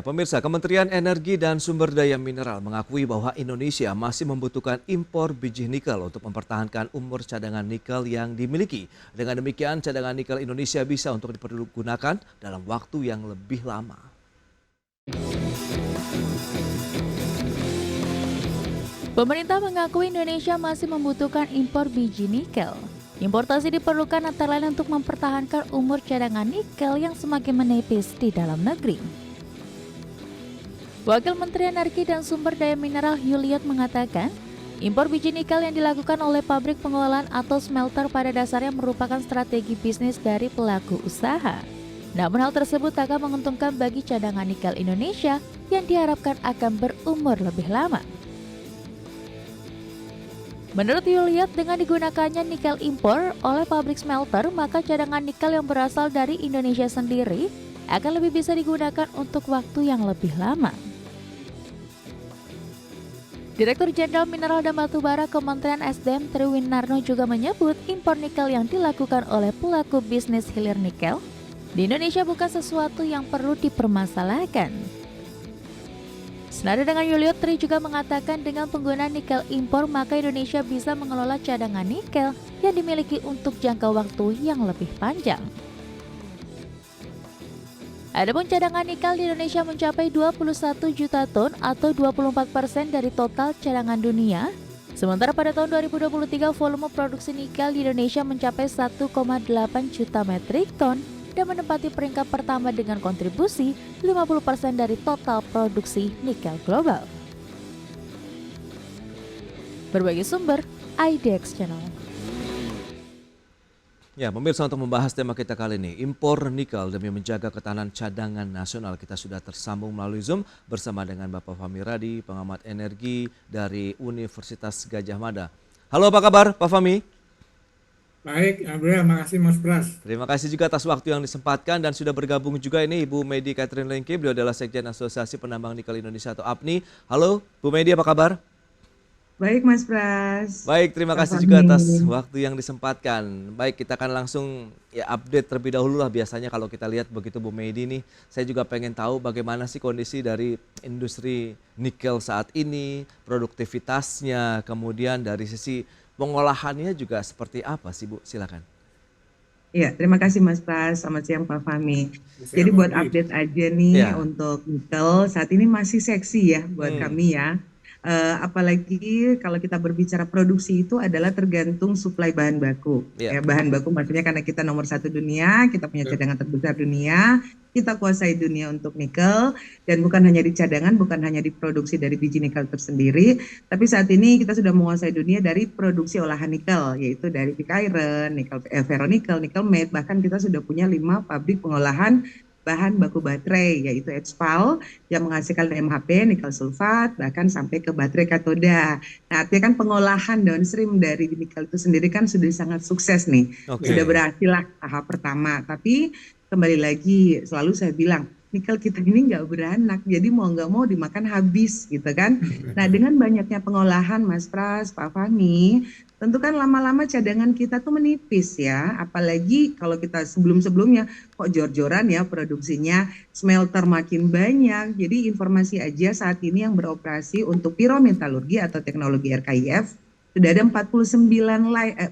Ya, pemirsa, Kementerian Energi dan Sumber Daya Mineral mengakui bahwa Indonesia masih membutuhkan impor biji nikel untuk mempertahankan umur cadangan nikel yang dimiliki. Dengan demikian, cadangan nikel Indonesia bisa untuk dipergunakan dalam waktu yang lebih lama. Pemerintah mengakui Indonesia masih membutuhkan impor biji nikel. Importasi diperlukan antara lain untuk mempertahankan umur cadangan nikel yang semakin menipis di dalam negeri. Wakil Menteri Energi dan Sumber Daya Mineral Yuliot mengatakan, impor biji nikel yang dilakukan oleh pabrik pengolahan atau smelter pada dasarnya merupakan strategi bisnis dari pelaku usaha. Namun hal tersebut akan menguntungkan bagi cadangan nikel Indonesia yang diharapkan akan berumur lebih lama. Menurut Yuliot, dengan digunakannya nikel impor oleh pabrik smelter, maka cadangan nikel yang berasal dari Indonesia sendiri akan lebih bisa digunakan untuk waktu yang lebih lama. Direktur Jenderal Mineral dan Batubara Kementerian SDM Triwinarno juga menyebut impor nikel yang dilakukan oleh pelaku bisnis hilir nikel di Indonesia bukan sesuatu yang perlu dipermasalahkan. Senada dengan Yuliot, Tri juga mengatakan dengan penggunaan nikel impor maka Indonesia bisa mengelola cadangan nikel yang dimiliki untuk jangka waktu yang lebih panjang. Adapun cadangan nikel di Indonesia mencapai 21 juta ton atau 24% dari total cadangan dunia. Sementara pada tahun 2023 volume produksi nikel di Indonesia mencapai 1,8 juta metrik ton dan menempati peringkat pertama dengan kontribusi 50% dari total produksi nikel global. Berbagai sumber, IDX Channel. Ya, pemirsa, untuk membahas tema kita kali ini, impor nikel demi menjaga ketahanan cadangan nasional, kita sudah tersambung melalui Zoom bersama dengan Bapak Fahmi Radi, pengamat energi dari Universitas Gadjah Mada. Halo, apa kabar Pak Fahmi? Baik, Alhamdulillah, makasih Mas Pras. Terima kasih juga atas waktu yang disempatkan dan sudah bergabung juga ini Ibu Medi Catherine Lengke, beliau adalah Sekjen Asosiasi Penambang Nikel Indonesia atau APNI. Halo, Bu Medi, apa kabar? Baik Mas Pras. Baik, terima Pak kasih juga atas Fahmi. waktu yang disempatkan. Baik, kita akan langsung update terlebih dahulu lah, biasanya kalau kita lihat begitu Bu Medi nih. Saya juga pengen tahu bagaimana sih kondisi dari industri nikel saat ini, produktivitasnya, kemudian dari sisi pengolahannya juga seperti apa sih Bu? Silakan. Ya, terima kasih Mas Pras. Selamat siang Pak Fahmi. Bisa Jadi buat Fahmi. update aja nih Ya. untuk nikel saat ini masih seksi ya buat Hmm. kami ya. Apalagi kalau kita berbicara produksi itu adalah tergantung suplai bahan baku. Ya. Ya, bahan baku maksudnya karena kita nomor satu dunia, kita punya cadangan terbesar dunia, kita kuasai dunia untuk nikel dan bukan hanya di cadangan, bukan hanya diproduksi dari biji nikel tersendiri, tapi saat ini kita sudah menguasai dunia dari produksi olahan nikel, yaitu dari pig iron, nikel ferronikel, nikel matte, bahkan kita sudah punya 5 pabrik pengolahan bahan baku baterai, yaitu HPAL yang menghasilkan MHP, nikel sulfat, bahkan sampai ke baterai katoda. Nah, artinya kan pengolahan downstream dari nikel itu sendiri kan sudah sangat sukses nih. Oke. Sudah berhasil lah tahap pertama. Tapi kembali lagi, selalu saya bilang, nikel kita ini nggak beranak, jadi mau nggak mau dimakan habis gitu kan. Nah, dengan banyaknya pengolahan Mas Pras, Pak Fahmi, tentu kan lama-lama cadangan kita tuh menipis ya. Apalagi kalau kita sebelum-sebelumnya kok jor-joran ya produksinya, smelter makin banyak. Jadi informasi aja saat ini yang beroperasi untuk pirometalurgi atau teknologi RKIF sudah ada 49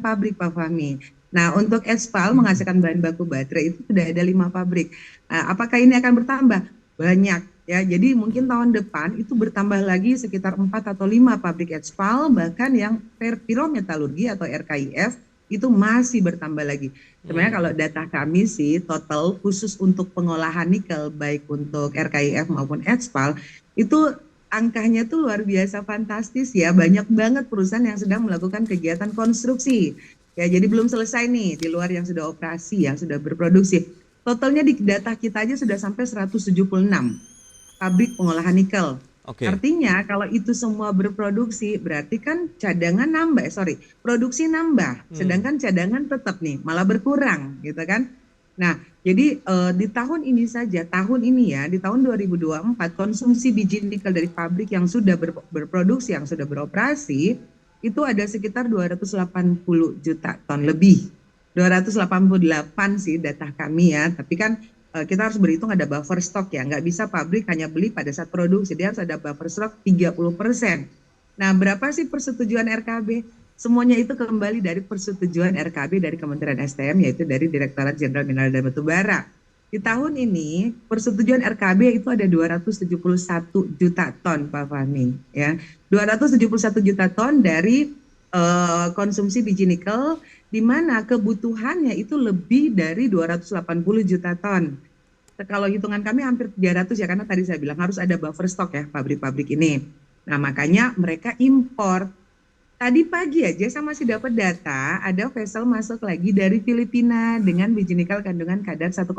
pabrik Pak Fahmi. Nah, untuk HPAL menghasilkan bahan baku baterai itu sudah ada 5 pabrik. Nah, apakah ini akan bertambah? Banyak ya. Jadi mungkin tahun depan itu bertambah lagi sekitar 4 atau 5 pabrik HPAL, bahkan yang pirometalurgi atau RKIF itu masih bertambah lagi. Sebenarnya kalau data kami sih total khusus untuk pengolahan nikel baik untuk RKIF maupun HPAL itu angkanya tuh luar biasa fantastis ya. Banyak banget perusahaan yang sedang melakukan kegiatan konstruksi. Ya, jadi belum selesai nih di luar yang sudah operasi, yang sudah berproduksi. Totalnya di data kita aja sudah sampai 176 pabrik pengolahan nikel. Oke. Artinya kalau itu semua berproduksi berarti kan cadangan nambah, produksi nambah. Sedangkan cadangan tetap nih malah berkurang gitu kan. Nah, jadi di tahun ini saja, di tahun 2024 konsumsi biji nikel dari pabrik yang sudah berproduksi, yang sudah beroperasi itu ada sekitar 280 juta ton lebih. 288 sih data kami ya, tapi kan kita harus berhitung ada buffer stock ya, nggak bisa pabrik hanya beli pada saat produksi, dia harus ada buffer stock 30%. Nah, berapa sih persetujuan RKB? Semuanya itu kembali dari persetujuan RKB dari Kementerian SDM, yaitu dari Direktorat Jenderal Mineral dan Batubara. Di tahun ini persetujuan RKB itu ada 271 juta ton, Pak Fahmi, ya. 271 juta ton dari konsumsi biji nikel, di mana kebutuhannya itu lebih dari 280 juta ton. Kalau hitungan kami hampir 300 ya, karena tadi saya bilang harus ada buffer stock ya pabrik-pabrik ini. Nah, makanya mereka impor. Tadi pagi aja saya masih dapat data, ada vessel masuk lagi dari Filipina dengan biji nikel kandungan kadar 1,4%.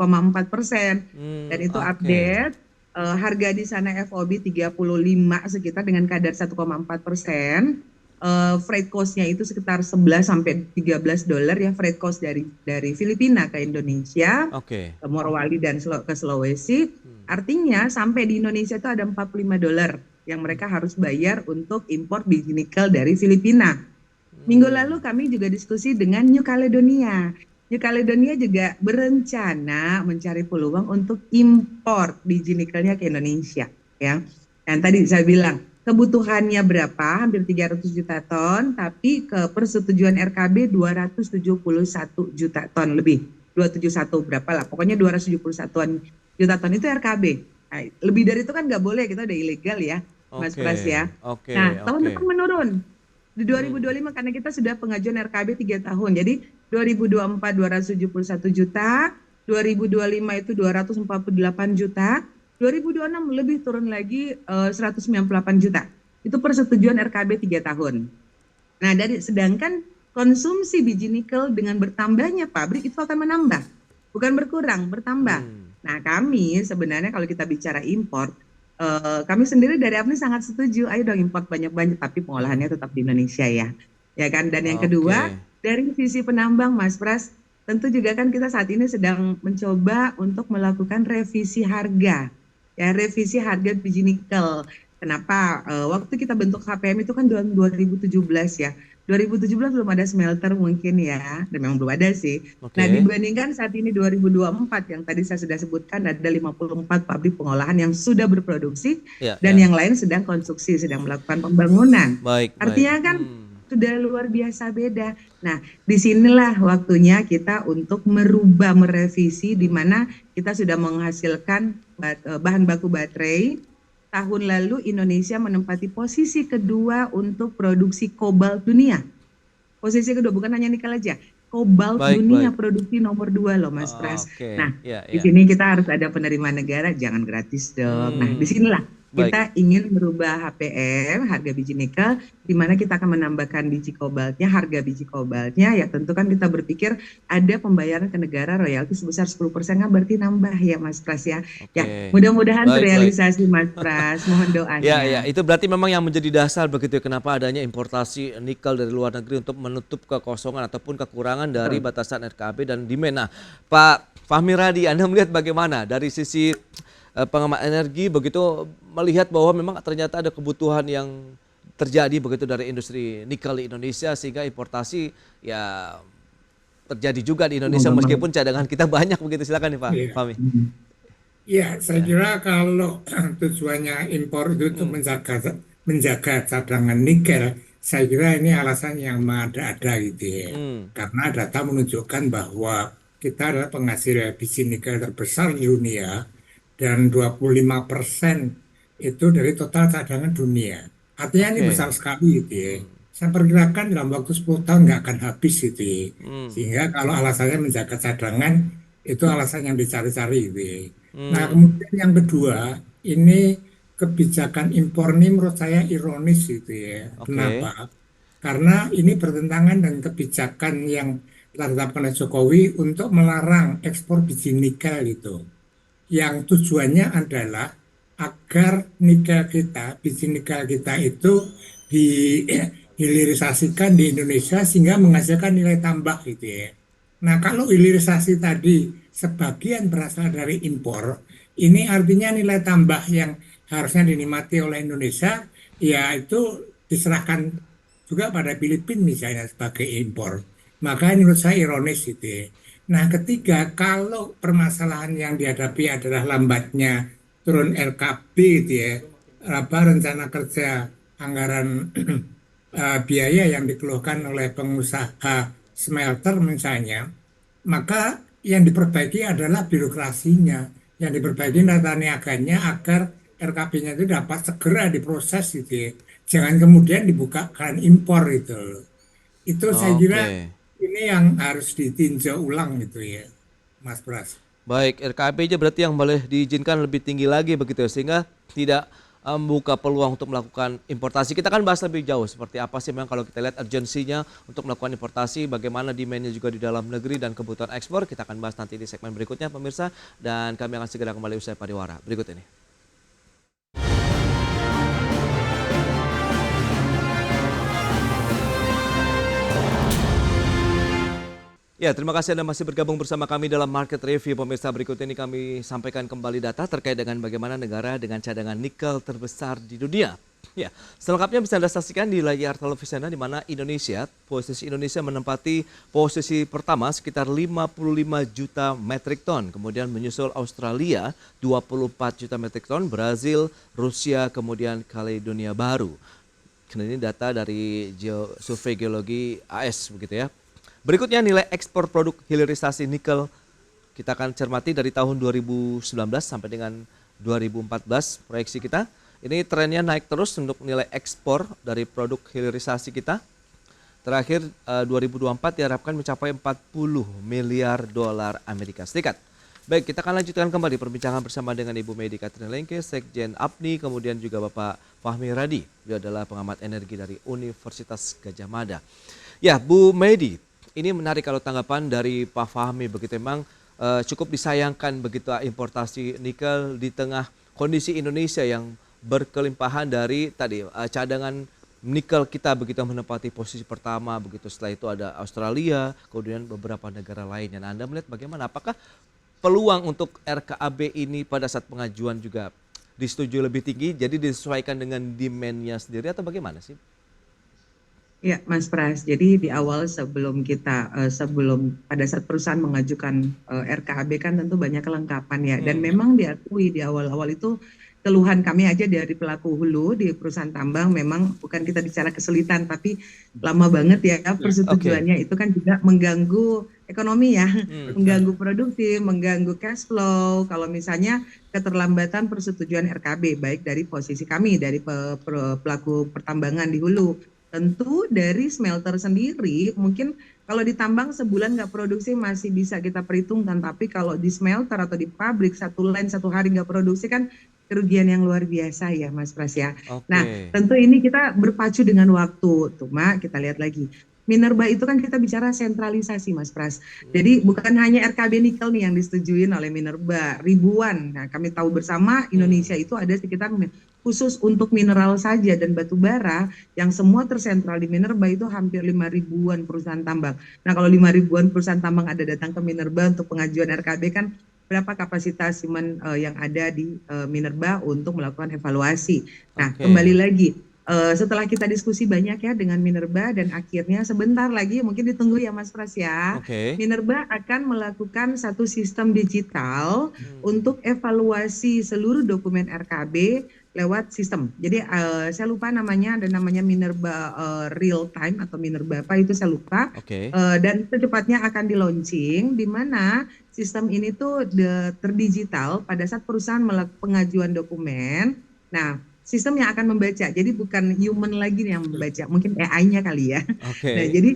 Dan itu update, harga di sana FOB 35 sekitar dengan kadar 1,4%. Freight cost-nya itu sekitar 11 sampai 13 dolar ya, freight cost dari Filipina ke Indonesia, ke Morowali dan ke Sulawesi. Artinya sampai di Indonesia itu ada 45 dolar yang mereka harus bayar untuk impor biji nikel dari Filipina. Minggu lalu kami juga diskusi dengan New Caledonia. New Caledonia juga berencana mencari peluang untuk impor biji nikelnya ke Indonesia, ya. Dan tadi saya bilang kebutuhannya berapa? Hampir 300 juta ton, tapi ke persetujuan RKB 271 juta ton lebih. 271 berapa lah, pokoknya 271 juta ton itu RKB. Nah, lebih dari itu kan nggak boleh, kita udah ilegal ya, Mas Pras ya. Nah, tahun depan menurun. Di 2025 karena kita sudah pengajuan RKB 3 tahun. Jadi 2024 271 juta, 2025 itu 248 juta, 2026 lebih turun lagi 198 juta. Itu persetujuan RKB 3 tahun. Nah, sedangkan konsumsi biji nikel dengan bertambahnya pabrik itu akan menambah, bukan berkurang, bertambah. Nah, kami sebenarnya kalau kita bicara impor, kami sendiri dari APNI sangat setuju, ayo dong import banyak-banyak, tapi pengolahannya tetap di Indonesia ya. Ya kan? Dan yang kedua, dari sisi penambang Mas Pras, tentu juga kan kita saat ini sedang mencoba untuk melakukan revisi harga. Ya, revisi harga biji nikel. Kenapa? Waktu kita bentuk HPM itu kan 2017 ya. 2017 belum ada smelter mungkin ya, dan memang belum ada sih. Nah, dibandingkan saat ini 2024 yang tadi saya sudah sebutkan ada 54 pabrik pengolahan yang sudah berproduksi dan yang lain sedang konstruksi, sedang melakukan pembangunan. Artinya kan sudah luar biasa beda. Nah, disinilah waktunya kita untuk merubah, merevisi, di mana kita sudah menghasilkan bahan baku baterai. Tahun lalu Indonesia menempati posisi kedua untuk produksi kobalt dunia. Posisi kedua, bukan hanya nikel aja. Kobalt dunia produksi nomor 2 loh Mas Pras. Nah, di sini kita harus ada penerimaan negara, jangan gratis dong. Nah, disinilah kita ingin merubah HPM, harga biji nikel, di mana kita akan menambahkan biji kobaltnya, harga biji kobaltnya, ya tentu kan kita berpikir ada pembayaran ke negara royalti sebesar 10% kan berarti nambah ya Mas Pras ya. Ya, mudah-mudahan terrealisasi Mas Pras, mohon doanya. Ya, itu berarti memang yang menjadi dasar begitu ya, kenapa adanya importasi nikel dari luar negeri untuk menutup kekosongan ataupun kekurangan dari batasan RKB dan demand. Nah, Pak Fahmi Radi, Anda melihat bagaimana dari sisi pengamat energi begitu melihat bahwa memang ternyata ada kebutuhan yang terjadi begitu dari industri nikel di Indonesia sehingga importasi ya terjadi juga di Indonesia meskipun cadangan kita banyak begitu. Silakan nih Pak Fahmi. Iya, saya kira kalau tujuannya impor itu untuk menjaga cadangan nikel, saya kira ini alasan yang mengada-ada gitu ya. Karena data menunjukkan bahwa kita adalah penghasil biji nikel terbesar di dunia. Dan 25% itu dari total cadangan dunia. Artinya ini besar sekali gitu ya. Saya perkirakan dalam waktu 10 tahun nggak akan habis gitu ya. Sehingga kalau alasannya menjaga cadangan, itu alasan yang dicari-cari gitu ya. Nah, kemudian yang kedua, ini kebijakan impor ini menurut saya ironis gitu ya. Kenapa? Karena ini bertentangan dengan kebijakan yang ditetapkan oleh Jokowi untuk melarang ekspor biji nikel itu. Yang tujuannya adalah agar nikel kita, biji nikel kita itu dihilirisasikan di Indonesia sehingga menghasilkan nilai tambah gitu ya. Nah, kalau hilirisasi tadi sebagian berasal dari impor, ini artinya nilai tambah yang harusnya dinikmati oleh Indonesia, ya itu diserahkan juga pada Filipina misalnya sebagai impor. Maka menurut saya ironis gitu ya. Nah, ketiga, kalau permasalahan yang dihadapi adalah lambatnya turun LKB gitu ya, rencana kerja anggaran biaya yang dikeluhkan oleh pengusaha smelter misalnya, maka yang diperbaiki adalah birokrasinya, yang diperbaiki tata niaganya agar LKB-nya itu dapat segera diproses gitu ya. Jangan kemudian dibukakan impor gitu loh. Itu saya kira Oke. ini yang harus ditinjau ulang gitu ya, Mas Pras. Baik, RKB-nya berarti yang boleh diizinkan lebih tinggi lagi begitu ya, sehingga tidak membuka peluang untuk melakukan importasi. Kita akan bahas lebih jauh seperti apa sih memang kalau kita lihat urgensinya untuk melakukan importasi, bagaimana demand-nya juga di dalam negeri dan kebutuhan ekspor. Kita akan bahas nanti di segmen berikutnya pemirsa, dan kami akan segera kembali usai pariwara berikut ini. Ya, terima kasih Anda masih bergabung bersama kami dalam Market Review. Pemirsa, berikut ini kami sampaikan kembali data terkait dengan bagaimana negara dengan cadangan nikel terbesar di dunia. Ya, selengkapnya bisa Anda saksikan di layar televisi Anda, di mana posisi Indonesia menempati posisi pertama sekitar 55 juta metrik ton. Kemudian menyusul Australia 24 juta metrik ton, Brazil, Rusia, kemudian Kaledonia Baru. Ini data dari Survei Geologi AS begitu ya. Berikutnya nilai ekspor produk hilirisasi nikel kita akan cermati dari tahun 2019 sampai dengan 2014 proyeksi kita. Ini trennya naik terus untuk nilai ekspor dari produk hilirisasi kita. Terakhir 2024 diharapkan mencapai 40 miliar dolar Amerika Serikat. Baik, kita akan lanjutkan kembali perbincangan bersama dengan Ibu Medi Katrin Lengke, Sekjen APNI, kemudian juga Bapak Fahmi Radi. Dia adalah pengamat energi dari Universitas Gadjah Mada. Ya, Bu Medi, ini menarik kalau tanggapan dari Pak Fahmi, begitu memang cukup disayangkan begitu importasi nikel di tengah kondisi Indonesia yang berkelimpahan dari tadi cadangan nikel kita begitu menempati posisi pertama, begitu setelah itu ada Australia, kemudian beberapa negara lainnya. Nah, Anda melihat bagaimana? Apakah peluang untuk RKAB ini pada saat pengajuan juga disetujui lebih tinggi, jadi disesuaikan dengan demand-nya sendiri atau bagaimana sih? Ya, Mas Pras. Jadi di awal sebelum pada saat perusahaan mengajukan RKAB kan tentu banyak kelengkapan ya. Dan memang diakui di awal-awal itu keluhan kami aja dari pelaku hulu di perusahaan tambang, memang bukan kita bicara kesulitan tapi lama banget ya persetujuannya. Itu kan juga mengganggu ekonomi ya, mengganggu produksi, mengganggu cash flow. Kalau misalnya keterlambatan persetujuan RKAB baik dari posisi kami dari pelaku pertambangan di hulu. Tentu dari smelter sendiri mungkin kalau ditambang sebulan nggak produksi masih bisa kita perhitungkan, tapi kalau di smelter atau di pabrik satu line satu hari nggak produksi kan kerugian yang luar biasa ya Mas Pras ya. Nah tentu ini kita berpacu dengan waktu, cuma kita lihat lagi. Minerba itu kan kita bicara sentralisasi Mas Pras. Jadi bukan hanya RKB nikel nih yang disetujuin oleh Minerba, ribuan. Nah kami tahu bersama Indonesia itu ada sekitar khusus untuk mineral saja dan batu bara yang semua tersentral di Minerba itu hampir 5 ribuan perusahaan tambang. Nah kalau 5 ribuan perusahaan tambang ada datang ke Minerba untuk pengajuan RKB kan berapa kapasitas semen yang ada di Minerba untuk melakukan evaluasi. Nah kembali lagi setelah kita diskusi banyak ya dengan Minerba dan akhirnya sebentar lagi mungkin ditunggu ya Mas Pras ya. Minerba akan melakukan satu sistem digital untuk evaluasi seluruh dokumen RKB lewat sistem. Jadi saya lupa namanya, ada namanya Minerba Real Time atau Minerba apa itu saya lupa. Dan secepatnya akan di launching di mana sistem ini tuh terdigital pada saat perusahaan melakukan pengajuan dokumen. Nah, sistem yang akan membaca. Jadi bukan human lagi yang membaca, mungkin AI-nya kali ya. Nah, jadi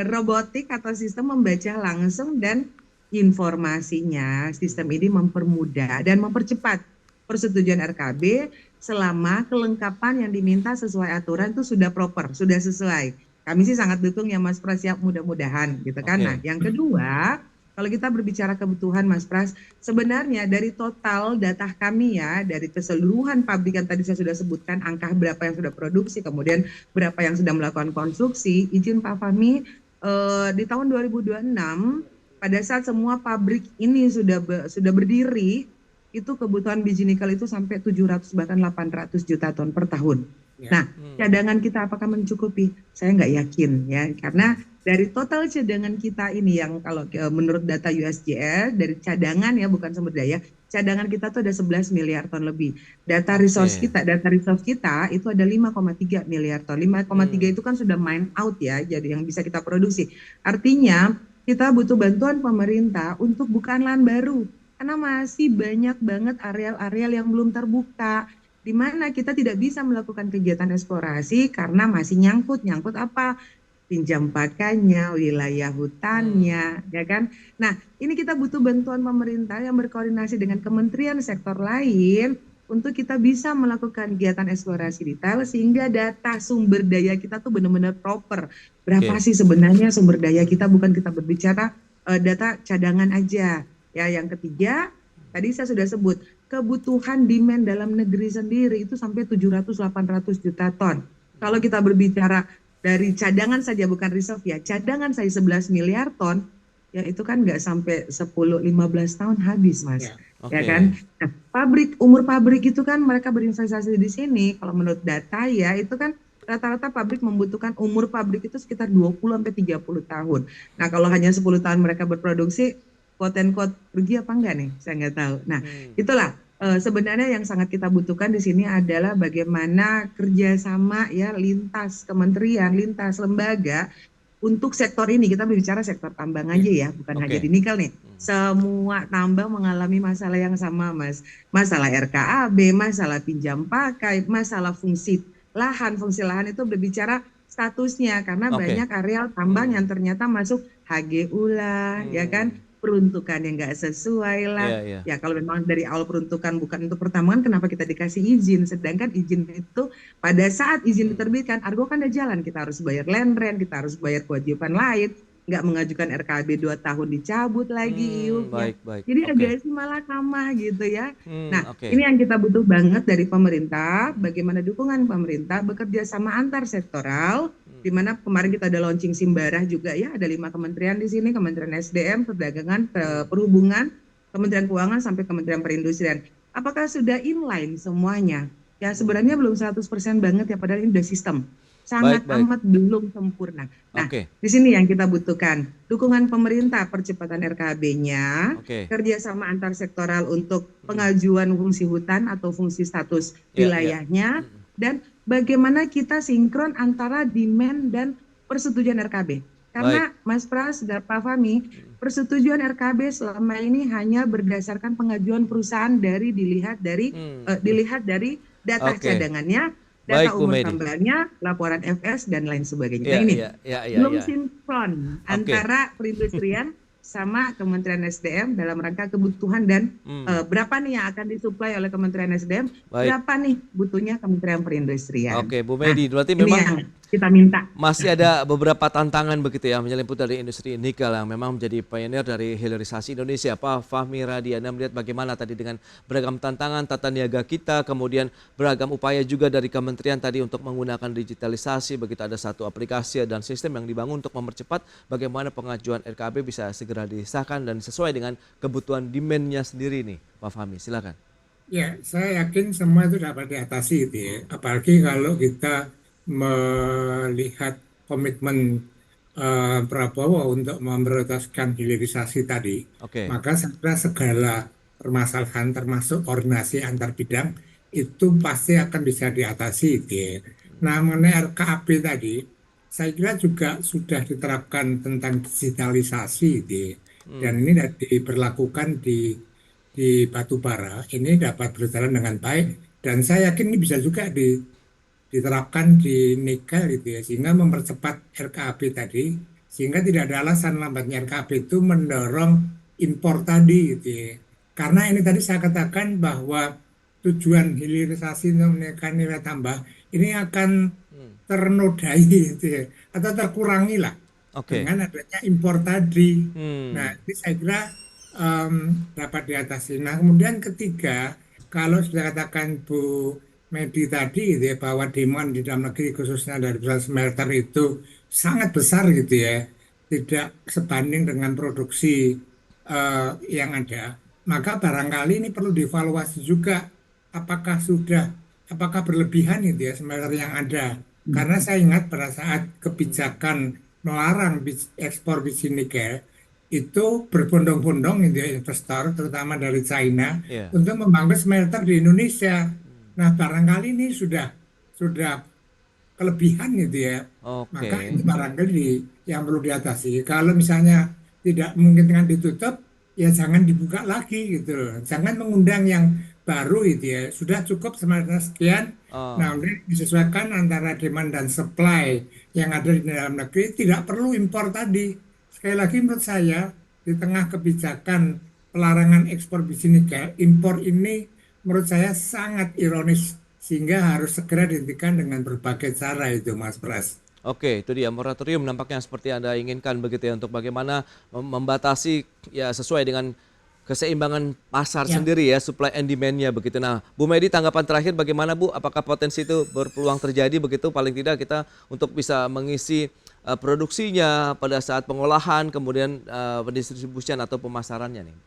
robotik atau sistem membaca langsung dan informasinya sistem ini mempermudah dan mempercepat persetujuan RKB selama kelengkapan yang diminta sesuai aturan itu sudah proper, sudah sesuai. Kami sih sangat dukung ya Mas Pras ya, mudah-mudahan gitu kan. Nah, yang kedua, kalau kita berbicara kebutuhan Mas Pras, sebenarnya dari total data kami ya, dari keseluruhan pabrik yang tadi saya sudah sebutkan, angka berapa yang sudah produksi, kemudian berapa yang sudah melakukan konstruksi, izin Pak Fahmi, di tahun 2026, pada saat semua pabrik ini sudah berdiri, itu kebutuhan biji nikel itu sampai 700 bahkan 800 juta ton per tahun. Nah, cadangan kita apakah mencukupi? Saya nggak yakin ya, karena dari total cadangan kita ini yang kalau menurut data USGS dari cadangan ya bukan sumber daya, cadangan kita tuh ada 11 miliar ton lebih. Data resource kita itu ada 5,3 miliar ton. 5,3 itu kan sudah mine out ya, jadi yang bisa kita produksi. Artinya kita butuh bantuan pemerintah untuk bukaan lahan baru karena masih banyak banget areal-areal yang belum terbuka di mana kita tidak bisa melakukan kegiatan eksplorasi karena masih nyangkut apa pinjam pakainya, wilayah hutannya, ya kan? Nah, ini kita butuh bantuan pemerintah yang berkoordinasi dengan kementerian sektor lain untuk kita bisa melakukan kegiatan eksplorasi detail sehingga data sumber daya kita tuh benar-benar proper. Berapa sih sebenarnya sumber daya kita, bukan kita berbicara data cadangan aja. Ya, yang ketiga, tadi saya sudah sebut, kebutuhan demand dalam negeri sendiri itu sampai 700-800 juta ton. Kalau kita berbicara dari cadangan saja, bukan reserve ya, cadangan saya 11 miliar ton, ya itu kan nggak sampai 10-15 tahun habis, Mas. Ya kan? Nah, umur pabrik itu kan mereka berinvestasi di sini, kalau menurut data ya, itu kan rata-rata pabrik membutuhkan umur pabrik itu sekitar 20-30 tahun. Nah, kalau hanya 10 tahun mereka berproduksi, quote-unquote rugi apa enggak nih? Saya nggak tahu. Nah, itulah sebenarnya yang sangat kita butuhkan di sini adalah bagaimana kerjasama ya lintas kementerian, lintas lembaga untuk sektor ini. Kita berbicara sektor tambang aja ya, bukan hanya di nikel nih. Semua tambang mengalami masalah yang sama, Mas. Masalah RKAB, masalah pinjam pakai, masalah fungsi lahan. Fungsi lahan itu berbicara statusnya karena banyak areal tambang yang ternyata masuk HGU lah, ya kan? Peruntukan yang nggak sesuai lah. Ya kalau memang dari awal peruntukan bukan untuk pertambangan, kenapa kita dikasih izin? Sedangkan izin itu pada saat izin diterbitkan, Argo kan ada jalan, kita harus bayar land rent, kita harus bayar kewajiban lain, nggak mengajukan RKB 2 tahun dicabut lagi. Jadi agak sih malah kamah gitu ya. Nah ini yang kita butuh banget dari pemerintah, bagaimana dukungan pemerintah bekerja sama antar sektoral, di mana kemarin kita ada launching Simbarah juga ya, ada 5 kementerian di sini, Kementerian SDM, Perdagangan, Perhubungan, Kementerian Keuangan sampai Kementerian Perindustrian. Apakah sudah inline semuanya? Ya sebenarnya belum 100% banget ya, padahal ini udah sistem. Sangat amat belum sempurna. Nah, di sini yang kita butuhkan dukungan pemerintah, percepatan RKB-nya, kerjasama antar sektoral untuk pengajuan fungsi hutan atau fungsi status wilayahnya, dan bagaimana kita sinkron antara demand dan persetujuan RKB. Karena Mas Pras dan Pak Fahmi, persetujuan RKB selama ini hanya berdasarkan pengajuan perusahaan dilihat dari data cadangannya, data umur tambangnya, laporan FS dan lain sebagainya. Nah ini belum sinkron antara perindustrian sama Kementerian SDM dalam rangka kebutuhan dan berapa nih yang akan disuplai oleh Kementerian SDM, berapa nih butuhnya Kementerian Perindustrian. Oke, Bu Medi, berarti memang yang kita minta. Masih ada beberapa tantangan begitu ya menyelimput dari industri nikel yang memang menjadi pioneer dari hilirisasi Indonesia. Pak Fahmi Radiana melihat bagaimana tadi dengan beragam tantangan tata niaga kita, kemudian beragam upaya juga dari kementerian tadi untuk menggunakan digitalisasi, begitu ada satu aplikasi dan sistem yang dibangun untuk mempercepat bagaimana pengajuan RKB bisa segera disahkan dan sesuai dengan kebutuhan demand-nya sendiri nih. Pak Fahmi, silakan. Ya, saya yakin semua itu dapat diatasi gitu ya. Apalagi kalau kita melihat komitmen Prabowo untuk memprioritaskan hilirisasi tadi, maka saya kira segala permasalahan termasuk koordinasi antar bidang itu pasti akan bisa diatasi gitu ya. Nah, mengenai RKAB tadi, saya kira juga sudah diterapkan tentang digitalisasi gitu ya. Dan ini diberlakukan di batubara, ini dapat berjalan dengan baik dan saya yakin ini bisa juga diterapkan di nikel gitu ya, sehingga mempercepat RKAB tadi, sehingga tidak ada alasan lambatnya RKAB itu mendorong impor tadi gitu ya. Karena ini tadi saya katakan bahwa tujuan hilirisasi untuk menaikkan nilai tambah ini akan ternodai gitu ya, atau terkurangi lah dengan adanya impor tadi. Nah ini saya kira dapat diatasi. Nah kemudian ketiga, kalau sudah katakan Bu Medi tadi gitu ya, bahwa demand di dalam negeri khususnya dari perusahaan smelter itu sangat besar gitu ya, tidak sebanding dengan produksi yang ada, maka barangkali ini perlu dievaluasi juga apakah berlebihan gitu ya smelter yang ada. Karena saya ingat pada saat kebijakan melarang ekspor biji nikel, itu berbondong-bondong gitu ya, investor terutama dari China Iya. untuk membangun smelter di Indonesia. Nah, barangkali ini sudah kelebihan gitu ya. Maka Oke. ini barangkali yang perlu diatasi. Kalau misalnya tidak memungkinkan ditutup, ya jangan dibuka lagi gitu loh. Jangan mengundang yang baru gitu ya. Sudah cukup sebenarnya sekian. Nah, Oh, ini disesuaikan antara demand dan supply yang ada di dalam negeri. Tidak perlu impor tadi. Sekali lagi menurut saya, di tengah kebijakan pelarangan ekspor biji nikel, impor ini menurut saya sangat ironis sehingga harus segera dihentikan dengan berbagai cara itu Mas Pras. oke, itu dia moratorium nampaknya seperti Anda inginkan begitu ya untuk bagaimana membatasi ya sesuai dengan keseimbangan pasar Ya, sendiri ya, supply and demand-nya begitu. Nah, Bu Medi tanggapan terakhir bagaimana Bu? Apakah potensi itu berpeluang terjadi begitu paling tidak kita untuk bisa mengisi produksinya pada saat pengolahan kemudian pendistribusian atau pemasarannya nih.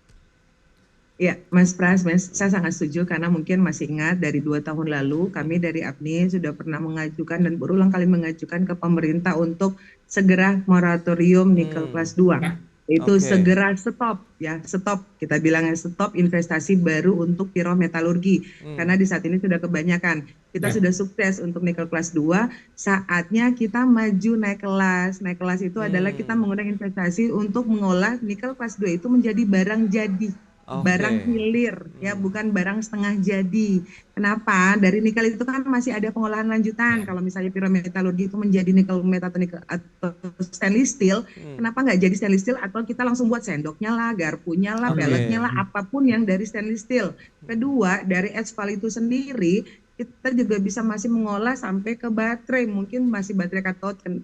Ya, Mas Pras, saya sangat setuju karena mungkin masih ingat dari 2 tahun lalu kami dari APNI sudah pernah mengajukan dan berulang kali mengajukan ke pemerintah untuk segera moratorium nikel kelas 2. ya, Itu Oke. segera stop ya, stop. Kita bilangnya stop investasi baru untuk pirometalurgi Hmm, karena di saat ini sudah kebanyakan. Kita ya, sudah sukses untuk nikel kelas 2, saatnya kita maju naik kelas. Naik kelas itu adalah kita hmm, menggunakan investasi untuk mengolah nikel kelas 2 itu menjadi barang jadi, barang oke. hilir ya, Hmm, bukan barang setengah jadi. Kenapa? Dari nikel itu kan masih ada pengolahan lanjutan. ya, Kalau misalnya pirometalurgi itu menjadi nikel metal atau stainless steel, hmm, kenapa nggak jadi stainless steel atau kita langsung buat sendoknya lah, garpunya lah, oke, peleknya oke. lah, apapun yang dari stainless steel. Kedua, dari aspal itu sendiri kita juga bisa masih mengolah sampai ke baterai, mungkin masih baterai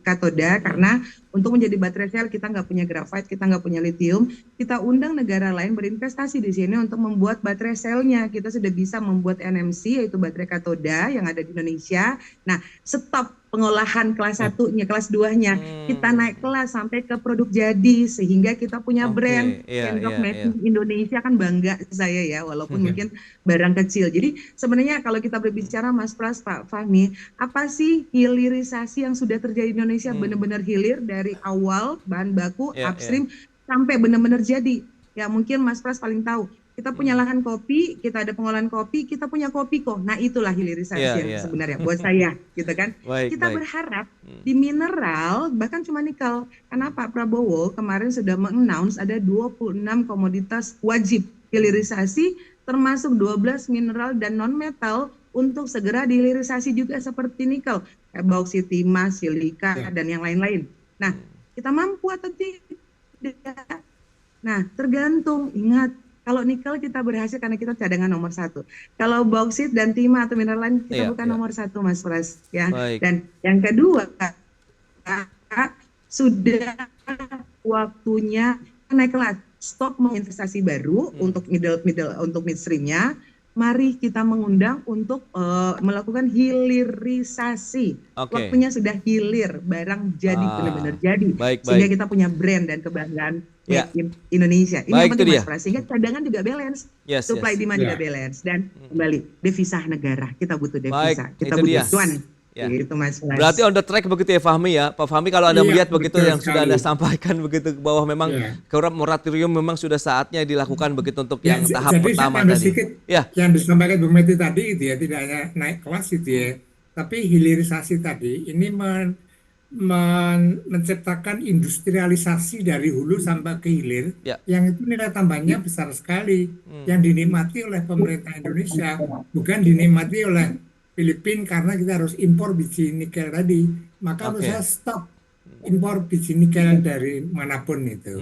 katoda, Hmm, karena untuk menjadi baterai sel kita nggak punya grafit, kita nggak punya lithium. Kita undang negara lain berinvestasi di sini untuk membuat baterai selnya. Kita sudah bisa membuat NMC, yaitu baterai katoda yang ada di Indonesia. Nah, stop pengolahan kelas ya, satunya, kelas 2-nya. Kita hmm, naik kelas sampai ke produk jadi sehingga kita punya oke. brand Iya, sendok iya, made iya. in Indonesia, kan bangga saya ya, walaupun oke, mungkin barang kecil. Jadi sebenarnya kalau kita berbicara Mas Pras, Pak Fahmi, apa sih hilirisasi yang sudah terjadi di Indonesia, Hmm, benar-benar hilir dari awal bahan baku iya, iya. upstream sampai benar-benar jadi. Ya mungkin Mas Pras paling tahu. Kita punya Hmm, lahan kopi, kita ada pengolahan kopi, kita punya kopi kok. Nah, itulah iya, hilirisasi yang iya. sebenarnya buat saya, gitu kan. Baik, Kita baik. berharap Hmm, di mineral bahkan cuma nikel. Karena Pak Prabowo kemarin sudah mengannounce ada 26 komoditas wajib hmm, hilirisasi, termasuk 12 mineral dan non metal untuk segera dihilirisasi juga seperti nikel, kayak bauksit, timah, silika ya, dan yang lain-lain. Nah, hmm. kita mampu atau tidak? Nah, tergantung. Ingat, kalau nikel kita berhasil karena kita cadangan nomor satu. Kalau bauksit dan timah atau mineral lain kita Iya, bukan iya. nomor satu, Mas Pras. Ya. Baik. Dan yang kedua, sudah waktunya naik kelas. Stop menginvestasi baru Hmm, untuk middle untuk midstreamnya. Mari kita mengundang untuk melakukan hilirisasi. oke. Waktunya sudah hilir, barang jadi, benar-benar Ah, jadi, baik, sehingga baik. kita punya brand dan kebanggaan Ya, made in Indonesia. Ini yang baik itu penting Mas dia. Pras, sehingga cadangan juga balance, Yes, supply yes. demand juga ya. balance, dan Hmm, kembali devisa negara. Kita butuh baik, devisa, kita itu butuh dia. cuan. Ya. Itu Mas Berarti Pras. on the track begitu ya Fahmi ya. Pak Fahmi kalau Anda Iya, melihat begitu betul yang sudah sekali. Anda sampaikan begitu bahwa memang Ya. moratorium memang sudah saatnya dilakukan begitu untuk Ya, yang tahap jadi saya pertama tambah tadi. sedikit Ya, yang disampaikan Bu Meti tadi itu ya, tidak hanya naik kelas itu ya, tapi hilirisasi tadi ini menciptakan industrialisasi dari hulu sampai ke hilir, ya. yang itu nilai tambahnya besar sekali, Hmm, yang dinikmati oleh pemerintah Indonesia, bukan dinikmati oleh Filipina karena kita harus impor biji nikel tadi. Maka menurut saya oke. stop impor biji nikel dari manapun itu.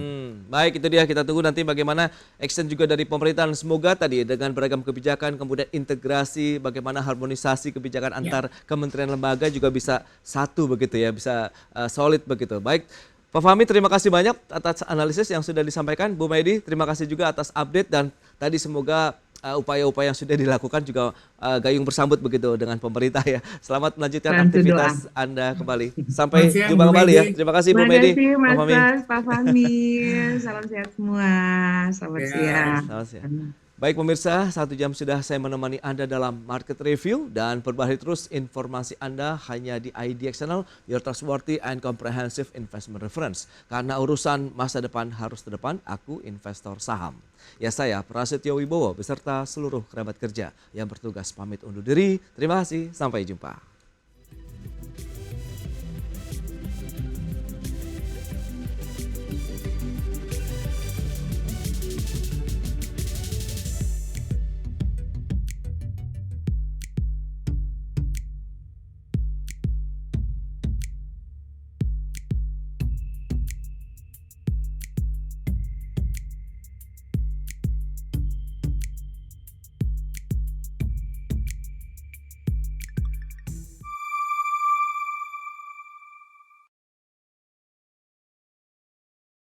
Baik itu dia kita tunggu nanti bagaimana action juga dari pemerintahan semoga tadi dengan beragam kebijakan kemudian integrasi bagaimana harmonisasi kebijakan Ya. antar kementerian lembaga juga bisa satu begitu ya bisa solid begitu. Baik Pak Fahmi terima kasih banyak atas analisis yang sudah disampaikan. Bu Medi terima kasih juga atas update dan tadi semoga upaya-upaya yang sudah dilakukan juga gayung bersambut begitu dengan pemerintah ya. Selamat melanjutkan Bantu doa. aktivitas Anda kembali. Selamat Sampai siang jumpa Bu kembali Medi. ya. Terima kasih Bu Terima Medi, kasih Pak Mas Fahmi. Pras, Pak Fahmi. Salam sehat semua. Selamat Ya. Selamat siang. siang. Baik pemirsa, 1 jam sudah saya menemani Anda dalam Market Review dan perbarui terus informasi Anda hanya di IDX Channel, your trustworthy and comprehensive investment reference. Karena urusan masa depan harus terdepan, aku investor saham. Ya saya, Prasetyo Wibowo, beserta seluruh kerabat kerja yang bertugas pamit undur diri. Terima kasih, sampai jumpa.